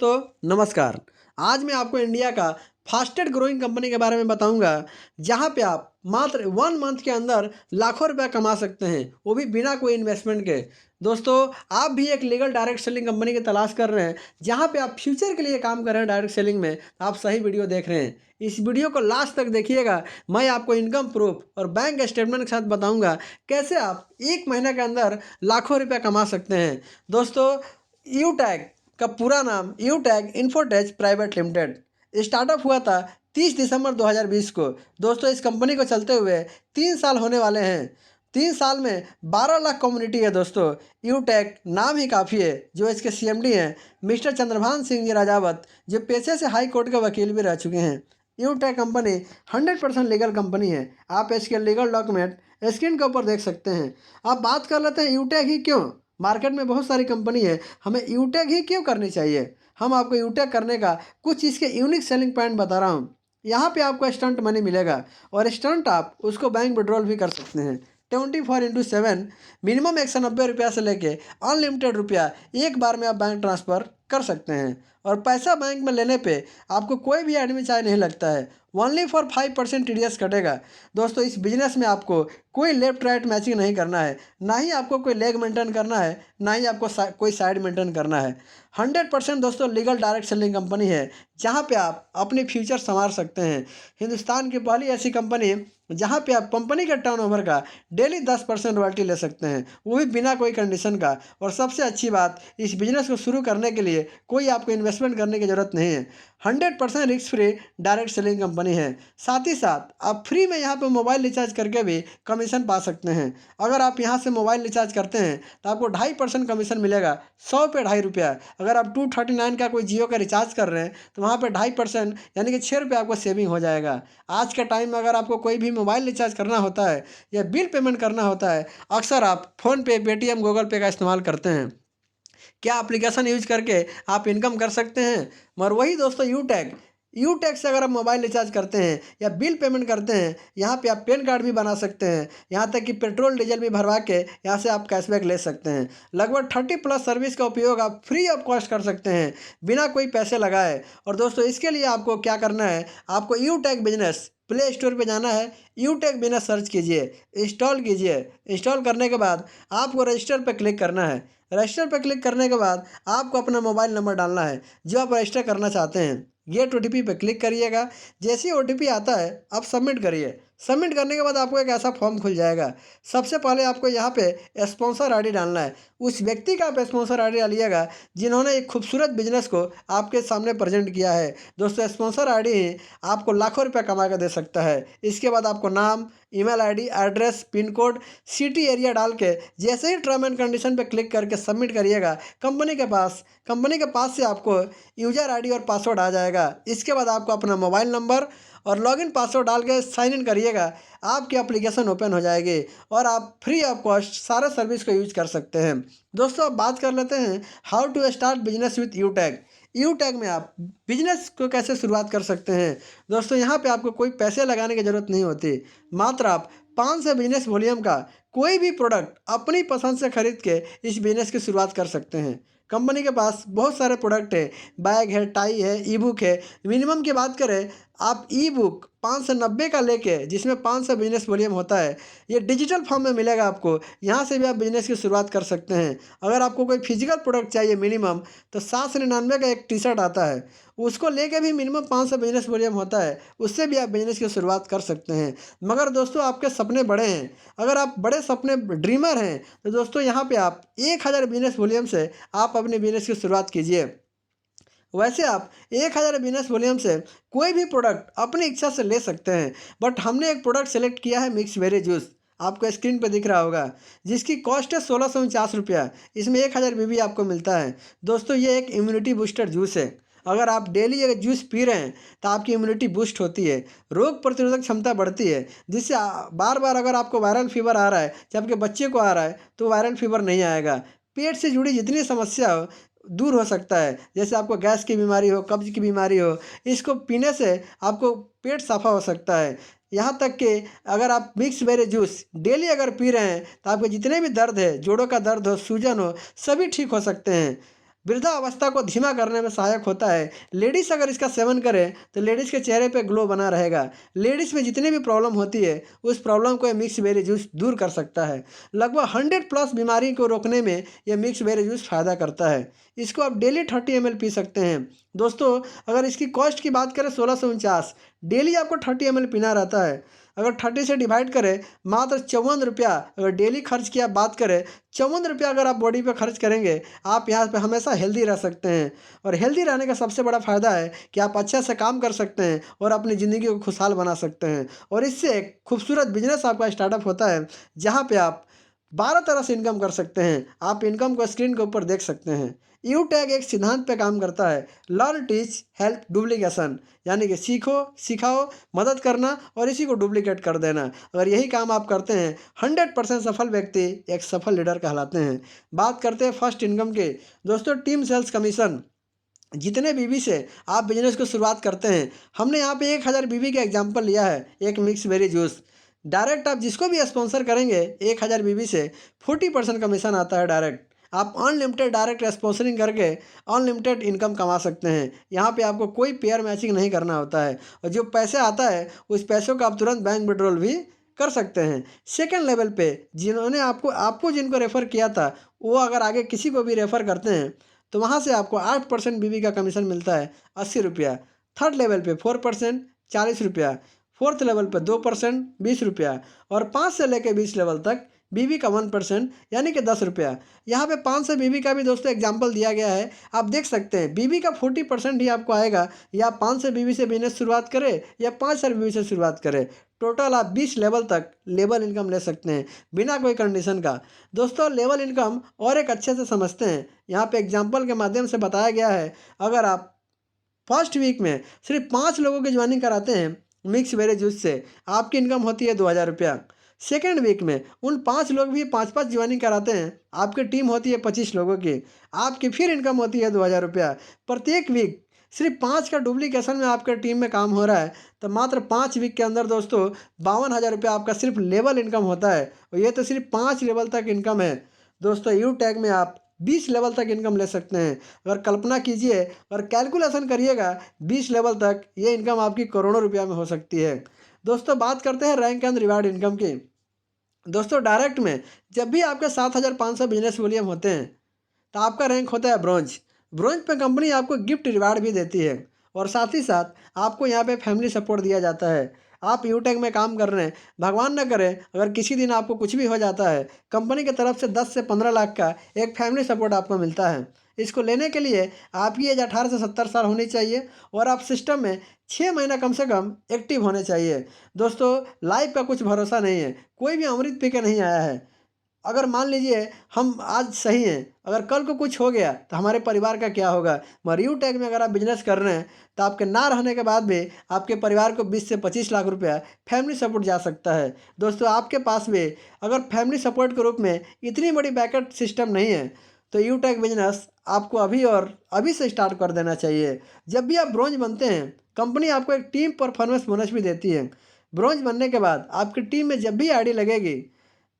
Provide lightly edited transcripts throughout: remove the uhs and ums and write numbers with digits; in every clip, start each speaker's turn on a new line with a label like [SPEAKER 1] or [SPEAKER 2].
[SPEAKER 1] दोस्तों नमस्कार। आज मैं आपको इंडिया का फास्टेस्ट ग्रोइंग कंपनी के बारे में बताऊंगा, जहां पे आप मात्र 1 मंथ के अंदर लाखों रुपया कमा सकते हैं, वो भी बिना कोई इन्वेस्टमेंट के। दोस्तों, आप भी एक लीगल डायरेक्ट सेलिंग कंपनी की तलाश कर रहे हैं, जहां पे आप फ्यूचर के लिए काम कर रहे हैं डायरेक्ट सेलिंग में, तो आप सही वीडियो देख रहे हैं। इस वीडियो को लास्ट तक देखिएगा। मैं आपको इनकम प्रूफ और बैंक स्टेटमेंट के साथ बताऊंगा कैसे आप 1 महीने के अंदर लाखों रुपया कमा सकते हैं। दोस्तों, यूटैग का पूरा नाम यूटैग इन्फोटेक प्राइवेट लिमिटेड स्टार्टअप हुआ था 30 दिसंबर 2020 को। दोस्तों, इस कंपनी को चलते हुए 3 साल होने वाले हैं। 3 साल में 12 लाख कम्युनिटी है। दोस्तों, यूटैग नाम ही काफ़ी है। जो इसके सीएमडी हैं मिस्टर चंद्रभान सिंह जी राजावत, जो पेशे से हाई कोर्ट के वकील भी रह चुके हैं। यूटैग कंपनी 100% लीगल कंपनी है। आप इसके लीगल डॉक्यूमेंट स्क्रीन के ऊपर देख सकते हैं। अब बात कर लेते हैं यूटैग ही क्यों। मार्केट में बहुत सारी कंपनी है, हमें यूटैग ही क्यों करनी चाहिए। हम आपको यूटैग करने का कुछ इसके यूनिक सेलिंग पॉइंट बता रहा हूँ। यहाँ पे आपको स्टंट मनी मिलेगा, और स्टंट आप उसको बैंक विड्रॉल भी कर सकते हैं 24x7। मिनिमम 190 रुपया से लेके अनलिमिटेड रुपया एक बार में आप बैंक ट्रांसफ़र कर सकते हैं। और पैसा बैंक में लेने पे आपको कोई भी एडमिन चार्ज नहीं लगता है। ओनली फॉर 5% TDS कटेगा। दोस्तों, इस बिजनेस में आपको कोई लेफ्ट राइट मैचिंग नहीं करना है, ना ही आपको कोई लेग मेंटेन करना है, ना ही आपको कोई साइड मेंटेन करना है। 100% दोस्तों लीगल डायरेक्ट सेलिंग कंपनी है, जहां पे आप अपनी फ्यूचर संवार सकते हैं। हिंदुस्तान की पहली ऐसी कंपनी जहां पे आप कंपनी के टर्नओवर का डेली 10% रॉयल्टी ले सकते हैं, वो भी बिना कोई कंडीशन का। और सबसे अच्छी बात, इस बिज़नेस को शुरू करने के लिए कोई आपको इन्वेस्टमेंट करने की ज़रूरत नहीं है। 100% risk free direct selling company है। साथ ही साथ आप फ्री में यहाँ पे मोबाइल रिचार्ज करके भी कमीशन पा सकते हैं। अगर आप यहाँ से मोबाइल रिचार्ज करते हैं तो आपको 2.5% कमीशन मिलेगा। 100 पे 2.5 रुपया। अगर आप 239 का कोई जियो का रिचार्ज कर रहे हैं तो वहाँ पे 2.5% यानी कि 6 रुपये आपको सेविंग हो जाएगा। आज के टाइम में अगर आपको कोई भी मोबाइल रिचार्ज करना होता है या बिल पेमेंट करना होता है, अक्सर आप फ़ोनपे, पेटीएम, गूगल पे का इस्तेमाल करते हैं। क्या एप्लीकेशन यूज करके आप इनकम कर सकते हैं। मगर वही दोस्तों, यूटैग से अगर आप मोबाइल रिचार्ज करते हैं या बिल पेमेंट करते हैं, यहाँ पे आप पैन कार्ड भी बना सकते हैं। यहाँ तक कि पेट्रोल डीजल भी भरवा के यहाँ से आप कैशबैक ले सकते हैं। लगभग 30+ सर्विस का उपयोग आप फ्री ऑफ कॉस्ट कर सकते हैं, बिना कोई पैसे लगाए। और दोस्तों, इसके लिए आपको क्या करना है, आपको यूटैग बिजनेस प्ले स्टोर पे जाना है, यूटैग बिजनेस सर्च कीजिए, इंस्टॉल कीजिए। इंस्टॉल करने के बाद आपको रजिस्टर पर क्लिक करना है। रजिस्टर पर क्लिक करने के बाद आपको अपना मोबाइल नंबर डालना है जो आप रजिस्टर करना चाहते हैं। गेट OTP पे क्लिक करिएगा। जैसे ही OTP आता है आप सबमिट करिए। सबमिट करने के बाद आपको एक ऐसा फॉर्म खुल जाएगा। सबसे पहले आपको यहाँ पे स्पॉन्सर ID डालना है। उस व्यक्ति का आप स्पॉन्सर ID डालिएगा जिन्होंने एक खूबसूरत बिजनेस को आपके सामने प्रेजेंट किया है। दोस्तों, स्पॉन्सर ID ही आपको लाखों रुपये कमा कर दे सकता है। इसके बाद आपको नाम, email ID, address, pin code, city, area डाल के जैसे ही टर्म एंड कंडीशन पे क्लिक करके सबमिट करिएगा, कंपनी के पास से आपको यूजर ID और पासवर्ड आ जाएगा। इसके बाद आपको अपना मोबाइल नंबर और लॉगिन पासवर्ड डाल के साइन इन करिएगा। आपकी एप्लीकेशन ओपन हो जाएगी और आप फ्री ऑफ कॉस्ट सारे सर्विस को यूज कर सकते हैं। दोस्तों, अब बात कर लेते हैं how to start business with Utag. Utag में आप बिजनेस को कैसे शुरुआत कर सकते हैं। दोस्तों, यहाँ पे आपको कोई पैसे लगाने की ज़रूरत नहीं होती। मात्र आप 5 से बिजनेस वॉल्यूम का कोई भी प्रोडक्ट अपनी पसंद से खरीद के इस बिजनेस की शुरुआत कर सकते हैं। कंपनी के पास बहुत सारे प्रोडक्ट है, बैग है, टाई है, ई बुक है। मिनिमम की बात करें, आप ई बुक 5 से 90 का लेके, जिसमें 5 से बिजनेस वॉल्यूम होता है, ये डिजिटल फॉर्म में मिलेगा आपको। यहाँ से भी आप बिजनेस की शुरुआत कर सकते हैं। अगर आपको कोई फिजिकल प्रोडक्ट चाहिए मिनिमम, तो 799 का एक टी-शर्ट आता है, उसको लेके भी मिनिमम 5 से बिजनेस वॉल्यूम होता है, उससे भी आप बिजनेस की शुरुआत कर सकते हैं। मगर दोस्तों, आपके सपने बड़े हैं, अगर आप बड़े सपने ड्रीमर हैं, तो दोस्तों यहाँ पे आप 1000 बिजनेस वॉल्यूम से आप अपने बिजनेस की शुरुआत कीजिए। वैसे आप 1000 बिजनेस वॉल्यूम से कोई भी प्रोडक्ट अपनी इच्छा से ले सकते हैं, बट हमने एक प्रोडक्ट सेलेक्ट किया है, मिक्स बेरी जूस। आपको स्क्रीन पे दिख रहा होगा, जिसकी कॉस्ट है 1649 रुपया। इसमें 1000 BB आपको मिलता है। दोस्तों, ये एक इम्यूनिटी बूस्टर जूस है। अगर आप डेली ये जूस पी रहे हैं तो आपकी इम्यूनिटी बूस्ट होती है, रोग प्रतिरोधक क्षमता बढ़ती है, जिससे बार बार अगर आपको वायरल फीवर आ रहा है, जब आपके बच्चे को आ रहा है, तो वायरल फीवर नहीं आएगा। पेट से जुड़ी जितनी समस्या हो दूर हो सकता है। जैसे आपको गैस की बीमारी हो, कब्ज की बीमारी हो, इसको पीने से आपको पेट साफ़ा हो सकता है। यहाँ तक कि अगर आप मिक्स बेरी जूस डेली अगर पी रहे हैं तो आपके जितने भी दर्द है, जोड़ों का दर्द हो, सूजन हो, सभी ठीक हो सकते हैं। वृद्धावस्था को धीमा करने में सहायक होता है। लेडीज़ अगर इसका सेवन करें तो लेडीज़ के चेहरे पे ग्लो बना रहेगा। लेडीज़ में जितनी भी प्रॉब्लम होती है उस प्रॉब्लम को ये मिक्स बेरी जूस दूर कर सकता है। लगभग 100+ बीमारी को रोकने में ये मिक्स बेरी जूस फ़ायदा करता है। इसको आप डेली 30 ml पी सकते हैं। दोस्तों, अगर इसकी कॉस्ट की बात करें 1649, डेली आपको 30 ml पीना रहता है। अगर 30 से डिवाइड करें मात्र 54 रुपया, अगर डेली खर्च की आप बात करें 54 रुपया अगर आप बॉडी पे खर्च करेंगे, आप यहाँ पे हमेशा हेल्दी रह सकते हैं। और हेल्दी रहने का सबसे बड़ा फ़ायदा है कि आप अच्छे से काम कर सकते हैं और अपनी ज़िंदगी को खुशहाल बना सकते हैं। और इससे एक खूबसूरत बिजनेस आपका स्टार्टअप होता है, जहाँ पे आप 12 तरह से इनकम कर सकते हैं। आप इनकम को स्क्रीन के ऊपर देख सकते हैं। यू टैग एक सिद्धांत पे काम करता है, लर्न टीच हेल्प डुप्लीकेशन, यानी कि सीखो सिखाओ मदद करना और इसी को डुप्लीकेट कर देना। अगर यही काम आप करते हैं 100% सफल व्यक्ति एक सफल लीडर कहलाते हैं। बात करते हैं फर्स्ट इनकम के। दोस्तों, टीम सेल्स कमीशन, जितने बीवी से आप बिजनेस को शुरुआत करते हैं, हमने यहाँ पे 1000 बीवी का एग्जाम्पल लिया है। एक मिक्स बेरी जूस डायरेक्ट आप जिसको भी स्पॉन्सर करेंगे 1000 बीवी से 40% कमीशन आता है डायरेक्ट। आप अनलिमिटेड डायरेक्ट स्पॉन्सरिंग करके अनलिमिटेड इनकम कमा सकते हैं। यहाँ पे आपको कोई पेयर मैचिंग नहीं करना होता है और जो पैसे आता है उस पैसों का आप तुरंत बैंक विड्रॉल भी कर सकते हैं। सेकेंड लेवल पे जिन्होंने आपको जिनको रेफ़र किया था, वो अगर आगे किसी को भी रेफ़र करते हैं तो वहाँ से आपको 8% बीवी का कमीशन मिलता है, 80 रुपया। थर्ड लेवल पे 4% 40 रुपया। फोर्थ लेवल पे 2% 20 रुपया। और 5 से लेकर 20 लेवल तक बीवी का 1% यानी कि 10 रुपया। यहाँ पे 5 से बीवी का भी दोस्तों एग्जाम्पल दिया गया है। आप देख सकते हैं बीवी का 40% ही आपको आएगा, या 5 से बीवी से बिजनेस शुरुआत करें या 5 से बीवी से शुरुआत करें। टोटल आप 20 लेवल तक लेवल इनकम ले सकते हैं बिना कोई कंडीशन का। दोस्तों, लेवल इनकम और एक अच्छे से समझते हैं। यहाँ पे एग्जाम्पल के माध्यम से बताया गया है, अगर आप फर्स्ट वीक में सिर्फ 5 लोगों की ज्वाइनिंग कराते हैं मिक्स वेरी जूस से, आपकी इनकम होती है 2000 रुपया। सेकेंड वीक में उन 5 लोग भी 5-5 ज्वाइनिंग कराते हैं, आपकी टीम होती है 25 लोगों की, आपकी फिर इनकम होती है 2000 रुपया। प्रत्येक वीक सिर्फ 5 का डुप्लीकेशन में आपके टीम में काम हो रहा है, तो मात्र 5 वीक के अंदर दोस्तों 52,000 रुपया आपका सिर्फ लेवल इनकम होता है। और ये तो सिर्फ 5 लेवल तक इनकम है। दोस्तों, यू टैग में आप 20 लेवल तक इनकम ले सकते हैं। अगर कल्पना कीजिए और कैलकुलेशन करिएगा 20 लेवल तक ये इनकम आपकी करोड़ों रुपया में हो सकती है। दोस्तों, बात करते हैं रैंक एंड रिवार्ड इनकम की। दोस्तों, डायरेक्ट में जब भी आपके 7,500 बिजनेस वॉल्यूम होते हैं तो आपका रैंक होता है ब्रॉन्ज। ब्रॉन्ज पे कंपनी आपको गिफ्ट रिवार्ड भी देती है और साथ ही साथ आपको यहाँ पे फैमिली सपोर्ट दिया जाता है। आप यूटेक में काम कर रहे हैं, भगवान न करे अगर किसी दिन आपको कुछ भी हो जाता है, कंपनी की तरफ से 10 से 15 लाख का एक फैमिली सपोर्ट आपको मिलता है। इसको लेने के लिए आपकी एज 18 से 70 साल होनी चाहिए और आप सिस्टम में 6 महीना कम से कम एक्टिव होने चाहिए। दोस्तों, लाइफ का कुछ भरोसा नहीं है, कोई भी अमृत पी के नहीं आया है। अगर मान लीजिए हम आज सही हैं, अगर कल को कुछ हो गया तो हमारे परिवार का क्या होगा। मगर यू टैग में अगर आप बिजनेस कर रहे हैं तो आपके ना रहने के बाद भी आपके परिवार को 20 से 25 लाख रुपया फैमिली सपोर्ट जा सकता है। दोस्तों, आपके पास भी अगर फैमिली सपोर्ट के रूप में इतनी बड़ी बैकअप सिस्टम नहीं है तो यू टैग बिजनेस आपको अभी और अभी से स्टार्ट कर देना चाहिए। जब भी आप ब्रॉन्ज बनते हैं, कंपनी आपको एक टीम परफॉर्मेंस बोनस भी देती है। ब्रॉन्ज बनने के बाद आपकी टीम में जब भी आईडी लगेगी,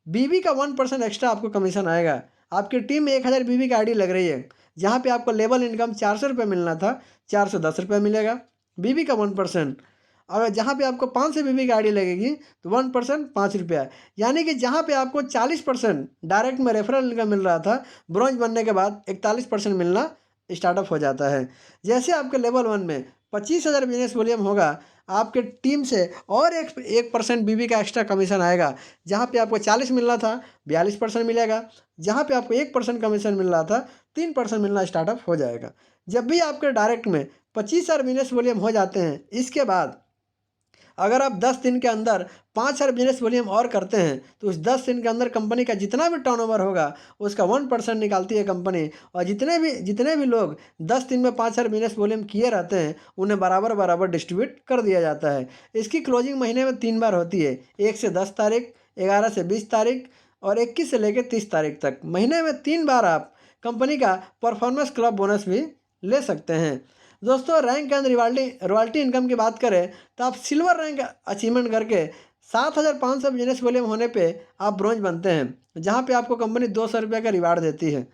[SPEAKER 1] बीवी का 1% एक्स्ट्रा आपको कमीशन आएगा। आपकी टीम में 1000 बीवी की आईडी लग रही है, जहाँ पे आपको लेवल इनकम 400 रुपये मिलना था, 410 रुपये मिलेगा बीवी का 1%। अगर जहाँ पे आपको 500 बीवी की आईडी लगेगी तो 1% 5 रुपया। यानी कि जहाँ पे आपको 40% डायरेक्ट में रेफरल इनकम मिल रहा था, ब्रॉन्ज बनने के बाद 41% मिलना स्टार्टअप हो जाता है। जैसे आपके लेवल 1 में 25,000 बिजनेस वॉल्यूम होगा, आपके टीम से और 1% बीवी का एक्स्ट्रा कमीशन आएगा। जहाँ पे आपको 40 मिलना था 42% मिलेगा, जहाँ पे आपको 1% कमीशन मिल रहा था 3% मिलना स्टार्टअप हो जाएगा। जब भी आपके डायरेक्ट में 25,000 बिजनेस वॉल्यूम हो जाते हैं, इसके बाद अगर आप 10 दिन के अंदर 5,000 बिजनेस वॉल्यूम और करते हैं तो उस 10 दिन के अंदर कंपनी का जितना भी टर्नओवर होगा उसका 1% निकालती है कंपनी। और जितने भी लोग 10 दिन में 5,000 बिजनेस वॉल्यूम किए रहते हैं उन्हें बराबर बराबर डिस्ट्रीब्यूट कर दिया जाता है। इसकी क्लोजिंग महीने में 3 बार होती है, 1 से 10 तारीख, 11 से 20 तारीख और 21 से लेकर 30 तारीख तक। महीने में 3 बार आप कंपनी का परफॉर्मेंस क्लब बोनस भी ले सकते हैं। दोस्तों, रैंक एंड रॉयल्टी इनकम की बात करें तो आप सिल्वर रैंक अचीवमेंट करके 7,500 बिजनेस वॉल्यूम होने पे आप ब्रॉन्ज बनते हैं, जहां पे आपको कंपनी 200 रुपये का रिवार्ड देती है।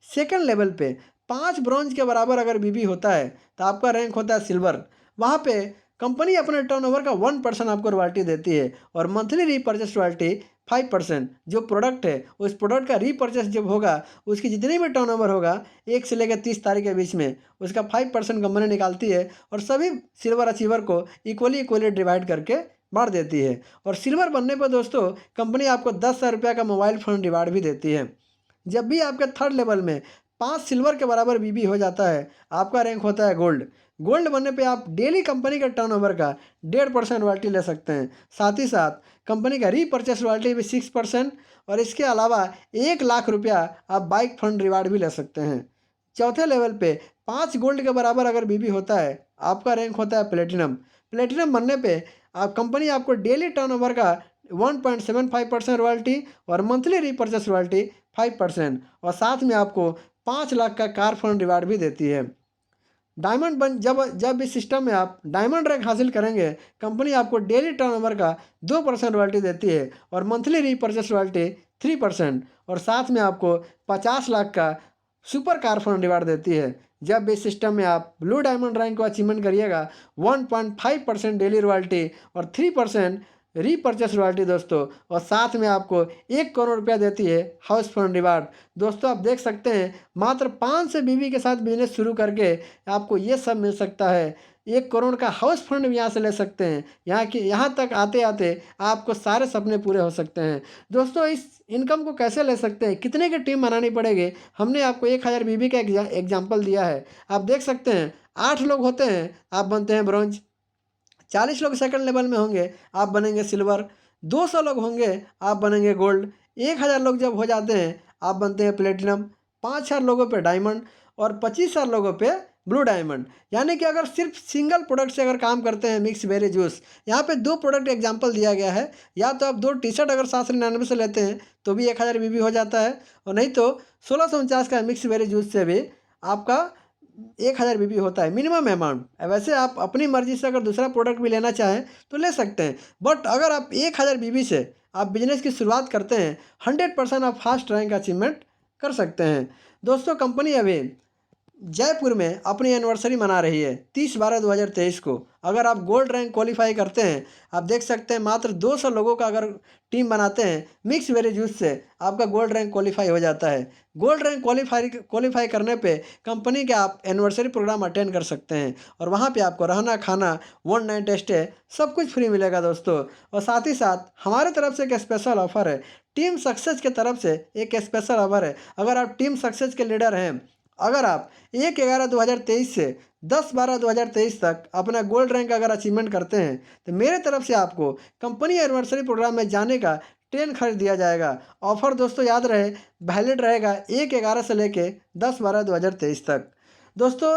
[SPEAKER 1] सेकंड लेवल पे 5 ब्रॉन्ज के बराबर अगर बीबी होता है तो आपका रैंक होता है सिल्वर। वहाँ पे कंपनी अपने टर्नओवर का 1% आपको रॉयल्टी देती है और मंथली रीपर्चेस रॉयल्टी 5%। जो प्रोडक्ट है उस प्रोडक्ट का रीपर्चेस जब होगा उसकी जितनी भी टर्नओवर होगा 1 से लेकर 30 तारीख के बीच में उसका 5% कंपनी निकालती है और सभी सिल्वर अचीवर को इक्वली इक्वली डिवाइड करके बांट देती है। और सिल्वर बनने पर दोस्तों कंपनी आपको 10,000 रुपये का मोबाइल फ़ोन रिवार्ड भी देती है। जब भी आपके थर्ड लेवल में 5 सिल्वर के बराबर बीबी हो जाता है आपका रैंक होता है गोल्ड। गोल्ड बनने पे आप डेली कंपनी के टर्नओवर का 1.5% रॉयल्टी ले सकते हैं। साथ ही साथ कंपनी का रीपर्चेस रॉयल्टी भी 6% और इसके अलावा 1 लाख रुपया आप बाइक फंड रिवार्ड भी ले सकते हैं। चौथे लेवल पे 5 गोल्ड के बराबर अगर बीबी होता है आपका रैंक होता है प्लेटिनम। प्लेटिनम बनने पे आप कंपनी आपको डेली टर्नओवर का 1.75% रॉयल्टी और मंथली रीपर्चेस रॉयल्टी 5% और साथ में आपको 5 लाख का कार फंड रिवार्ड भी देती है। डायमंड बन जब जब इस सिस्टम में आप डायमंड रैंक हासिल करेंगे कंपनी आपको डेली टर्नओवर का 2% रॉयल्टी देती है और मंथली रीपर्चेस रॉयल्टी 3% और साथ में आपको 50 लाख का सुपर कार फंड रिवार्ड देती है। जब इस सिस्टम में आप ब्लू डायमंड रैंक को अचीवमेंट करिएगा 1.5% डेली रॉयल्टी और 3% रीपर्चेस रॉयल्टी दोस्तों और साथ में आपको 1 करोड़ रुपया देती है हाउस फंड रिवार्ड। दोस्तों आप देख सकते हैं मात्र 5 से बीवी के साथ बिजनेस शुरू करके आपको ये सब मिल सकता है। 1 करोड़ का हाउस फंड भी यहाँ से ले सकते हैं। यहाँ तक आते आते आपको सारे सपने पूरे हो सकते हैं। दोस्तों इस इनकम को कैसे ले सकते हैं, कितने की टीम बनानी पड़ेगी, हमने आपको 1000 बीबी का एग्जाम्पल दिया है। आप देख सकते हैं 8 लोग होते हैं आप बनते हैं ब्रॉन्ज, 40 लोग सेकंड लेवल में होंगे आप बनेंगे सिल्वर, 200 लोग होंगे आप बनेंगे गोल्ड, 1000 लोग जब हो जाते हैं आप बनते हैं प्लेटिनम, 5000 लोगों पे डायमंड और 25,000 लोगों पे ब्लू डायमंड। यानी कि अगर सिर्फ सिंगल प्रोडक्ट से अगर काम करते हैं मिक्स बेरी जूस, यहाँ पे 2 प्रोडक्ट एग्जांपल दिया गया है। या तो आप 2 टी-शर्ट अगर 799 से लेते हैं तो भी 1000 बीबी हो जाता है और नहीं तो 1649 का मिक्स बेरी जूस से भी आपका 1000 बीबी होता है मिनिमम अमाउंट। वैसे आप अपनी मर्जी से अगर दूसरा प्रोडक्ट भी लेना चाहें तो ले सकते हैं, बट अगर आप 1000 बीबी से आप बिजनेस की शुरुआत करते हैं 100% आप फास्ट रैंक अचीवमेंट कर सकते हैं। दोस्तों कंपनी अभी जयपुर में अपनी एनिवर्सरी मना रही है 30/12/2023 को। अगर आप गोल्ड रैंक क्वालिफाई करते हैं आप देख सकते हैं मात्र 200 लोगों का अगर टीम बनाते हैं मिक्स वेरी जूस से आपका गोल्ड रैंक क्वालिफाई हो जाता है। गोल्ड रैंक क्वालिफाई करने पे कंपनी के आप एनिवर्सरी प्रोग्राम अटेंड कर सकते हैं और वहाँ पे आपको रहना खाना 1 नाइट स्टे सब कुछ फ्री मिलेगा दोस्तों। और साथ ही साथ हमारे तरफ से एक स्पेशल ऑफर है, टीम सक्सेस के तरफ से एक स्पेशल ऑफर है। अगर आप टीम सक्सेस के लीडर हैं, अगर आप 1/11/2023 से 10/12/2023 तक अपना गोल्ड रैंक अगर अचीवमेंट करते हैं तो मेरे तरफ से आपको कंपनी एनिवर्सरी प्रोग्राम में जाने का ट्रेन खरीद दिया जाएगा। ऑफर दोस्तों याद रहे वैलिड रहेगा 1/11 से लेके 10/12/2023 तक। दोस्तों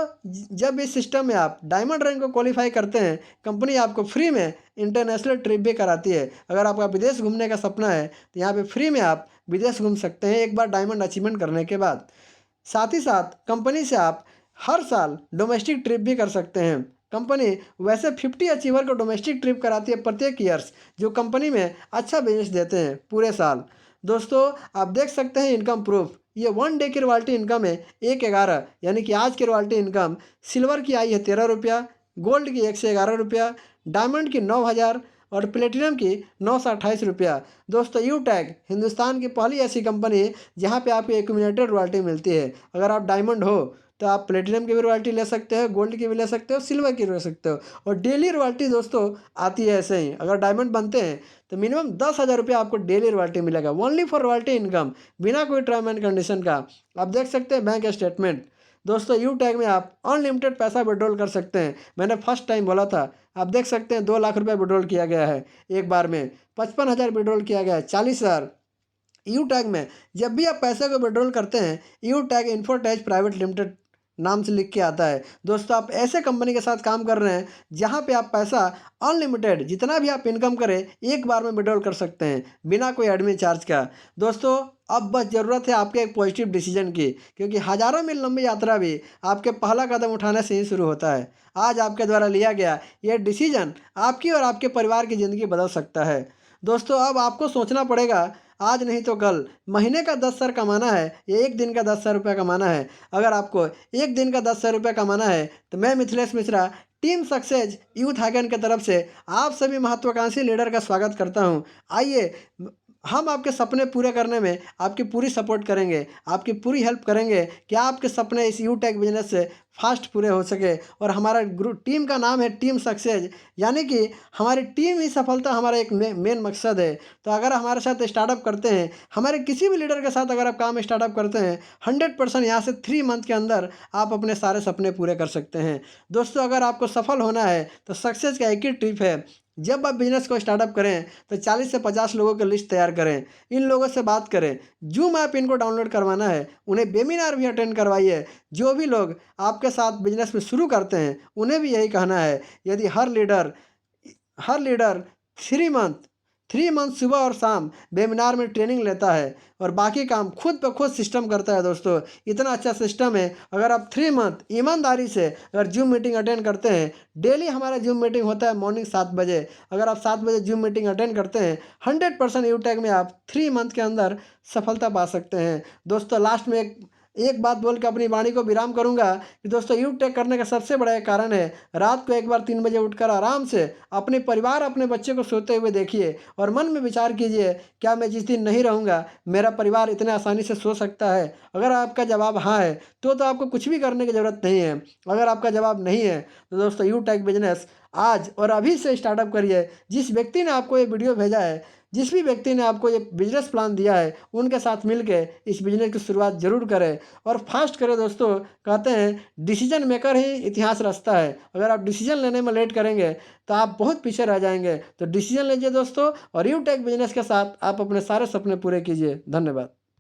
[SPEAKER 1] जब इस सिस्टम में आप डायमंड रैंक को क्वालिफाई करते हैं कंपनी आपको फ्री में इंटरनेशनल ट्रिप भी कराती है। अगर आपका विदेश घूमने का सपना है तो यहाँ पे फ्री में आप विदेश घूम सकते हैं एक बार डायमंड अचीवमेंट करने के बाद। साथ ही साथ कंपनी से आप हर साल डोमेस्टिक ट्रिप भी कर सकते हैं। कंपनी वैसे 50 अचीवर को डोमेस्टिक ट्रिप कराती है प्रत्येक ईयर्स, जो कंपनी में अच्छा बिजनेस देते हैं पूरे साल। दोस्तों आप देख सकते हैं इनकम प्रूफ, ये 1 डे की रॉयल्टी इनकम है 1/11, यानी कि आज की रॉयल्टी इनकम सिल्वर की आई है 13 रुपया, गोल्ड की 111 रुपया, डायमंड की 9000 और प्लेटिनम की 928 रुपया। दोस्तों यू टैग हिंदुस्तान की पहली ऐसी कंपनी है जहाँ पे आपको एक्यूमुलेटेड रॉयल्टी मिलती है। अगर आप डायमंड हो तो आप प्लेटिनम की भी रॉयल्टी ले सकते हो, गोल्ड की भी ले सकते हो, सिल्वर की भी ले सकते हो और डेली रॉयल्टी दोस्तों आती है ऐसे ही। अगर डायमंड बनते हैं तो मिनिमम 10,000 रुपये आपको डेली रॉयल्टी मिलेगा, ओनली फॉर रॉयल्टी इनकम, बिना कोई टर्म एंड कंडीशन का। आप देख सकते हैं बैंक स्टेटमेंट। दोस्तों यू टैग में आप अनलिमिटेड पैसा विड्रॉल कर सकते हैं। मैंने फर्स्ट टाइम बोला था, आप देख सकते हैं 2 लाख रुपये विड्रॉल किया गया है एक बार में, 55,000 विड्रॉल किया गया है, 40,000। यू टैग में जब भी आप पैसे को विड्रॉल करते हैं यू टैग इन्फोटेज प्राइवेट लिमिटेड नाम से लिख के आता है। दोस्तों आप ऐसे कंपनी के साथ काम कर रहे हैं जहां पे आप पैसा अनलिमिटेड जितना भी आप इनकम करें एक बार में विड्रॉल कर सकते हैं बिना कोई एडमिन चार्ज का। दोस्तों अब बस ज़रूरत है आपके एक पॉजिटिव डिसीजन की, क्योंकि हज़ारों मील लंबी यात्रा भी आपके पहला कदम उठाने से ही शुरू होता है। आज आपके द्वारा लिया गया यह डिसीजन आपकी और आपके परिवार की ज़िंदगी बदल सकता है। दोस्तों अब आपको सोचना पड़ेगा आज नहीं तो कल, महीने का 10,000 कमाना है या एक दिन का 10,000 रुपये कमाना है। अगर आपको एक दिन का 10,000 रुपये कमाना है तो मैं Mithilesh Mishra team success youth हैकेन की तरफ से आप सभी महत्वाकांक्षी लीडर का स्वागत करता हूं। आइए, हम आपके सपने पूरे करने में आपकी पूरी सपोर्ट करेंगे, आपकी पूरी हेल्प करेंगे कि आपके सपने इस यू टेक बिजनेस से फास्ट पूरे हो सके। और हमारा ग्रुप टीम का नाम है टीम सक्सेस, यानी कि हमारी टीम ही सफलता हमारा एक मेन मकसद है। तो अगर हमारे साथ स्टार्टअप करते हैं, हमारे किसी भी लीडर के साथ अगर आप काम स्टार्टअप करते हैं, 100% यहाँ से 3 मंथ के अंदर आप अपने सारे सपने पूरे कर सकते हैं। दोस्तों, अगर आपको सफल होना है तो सक्सेस का एक ही टिप है, जब आप बिजनेस को स्टार्टअप करें तो 40 से 50 लोगों की लिस्ट तैयार करें, इन लोगों से बात करें, जूम ऐप इनको डाउनलोड करवाना है, उन्हें वेबिनार भी अटेंड करवाइए। जो भी लोग आपके साथ बिजनेस में शुरू करते हैं उन्हें भी यही कहना है, यदि हर लीडर 3 मंथ सुबह और शाम वेबिनार में ट्रेनिंग लेता है और बाकी काम खुद ब खुद सिस्टम करता है। दोस्तों, इतना अच्छा सिस्टम है। अगर आप 3 मंथ ईमानदारी से अगर जूम मीटिंग अटेंड करते हैं, डेली हमारा जूम मीटिंग होता है मॉर्निंग 7 बजे, अगर आप 7 बजे जूम मीटिंग अटेंड करते हैं, 100% यूटेक में आप 3 मंथ के अंदर सफलता पा सकते हैं। दोस्तों, लास्ट में एक बात बोल के अपनी वाणी को विराम करूंगा कि दोस्तों, यूटेक करने का सबसे बड़ा एक कारण है, रात को एक बार 3 बजे उठकर आराम से अपने परिवार अपने बच्चे को सोते हुए देखिए और मन में विचार कीजिए, क्या मैं जिस दिन नहीं रहूँगा मेरा परिवार इतने आसानी से सो सकता है। अगर आपका जवाब हाँ है तो आपको कुछ भी करने की ज़रूरत नहीं है। अगर आपका जवाब नहीं है तो दोस्तों, यूटेक बिजनेस आज और अभी से स्टार्टअप करिए। जिस व्यक्ति ने आपको ये वीडियो भेजा है, जिस भी व्यक्ति ने आपको ये बिजनेस प्लान दिया है, उनके साथ मिलके इस बिजनेस की शुरुआत जरूर करें और फास्ट करें। दोस्तों, कहते हैं डिसीजन मेकर ही इतिहास रचता है। अगर आप डिसीजन लेने में लेट करेंगे तो आप बहुत पीछे रह जाएंगे। तो डिसीजन लीजिए दोस्तों, और यूटेक बिजनेस के साथ आप अपने सारे सपने पूरे कीजिए। धन्यवाद।